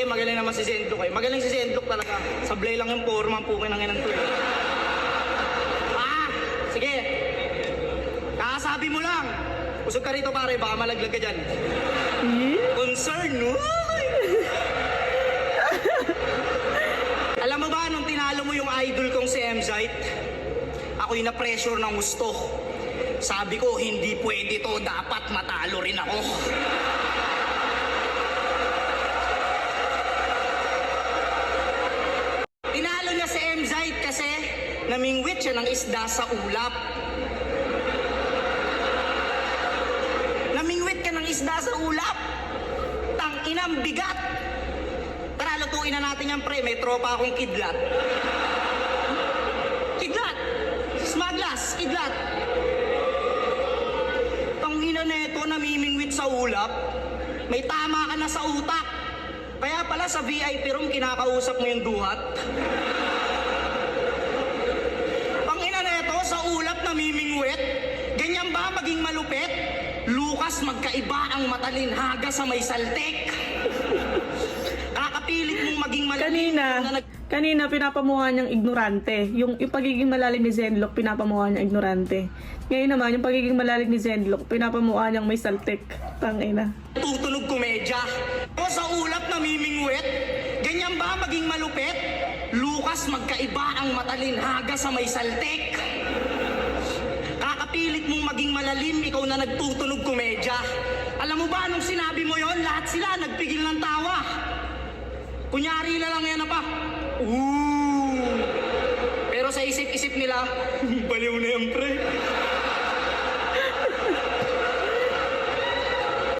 magaling naman si Zendok eh. Magaling si Zendok talaga. Sablay lang yung forma, pukin ng inang to eh. Sige. Kakasabi mo lang. Usog ka rito pare, baka malaglag ka dyan. Concern, no? Alam mo ba, nung tinalo mo yung idol kong si Mzite, ako'y na-pressure ng gusto. Sabi ko, hindi pwede to, dapat matalo rin ako. Tinalo niya si Mzite kasi namingwit siya ng isda sa ulap. Namingwit ka ng isda sa ulap? Tang-inang bigat! Tara, lutuin na natin yan, pre. May tropa akong kidlat. Kidlat! Smaglas! Kidlat! Tang-ina neto, namimingwit sa ulap. May tama ka na sa utak. Kaya pala sa VIP room, kinakausap mo yung duhat. Tang-ina neto, sa ulap namimingwit. Ganyan ba maging malupit? Lucas, magkaiba ang matalinhaga sa may saltek. Kakapilit mong maging malalim. Kanina pinapamukha niyang ignorante. Yung pagiging malalim ni Zenlock, pinapamukha niyang ignorante. Ngayon naman, yung pagiging malalim ni Zenlock, pinapamukha niyang may saltek. Tangina. Tutunog komedya. O sa ulap namimingwit? Ganyan ba maging malupit? Lucas, magkaiba ang matalinhaga sa may saltek. Kakapilit mong maging malalim, ikaw na nagtutunog komedya. Alam mo ba, nung sinabi mo yon, lahat sila nagpigil ng tawa. Kunyari na lang yan na pa. Pero sa isip-isip nila, baliw na yan, pre.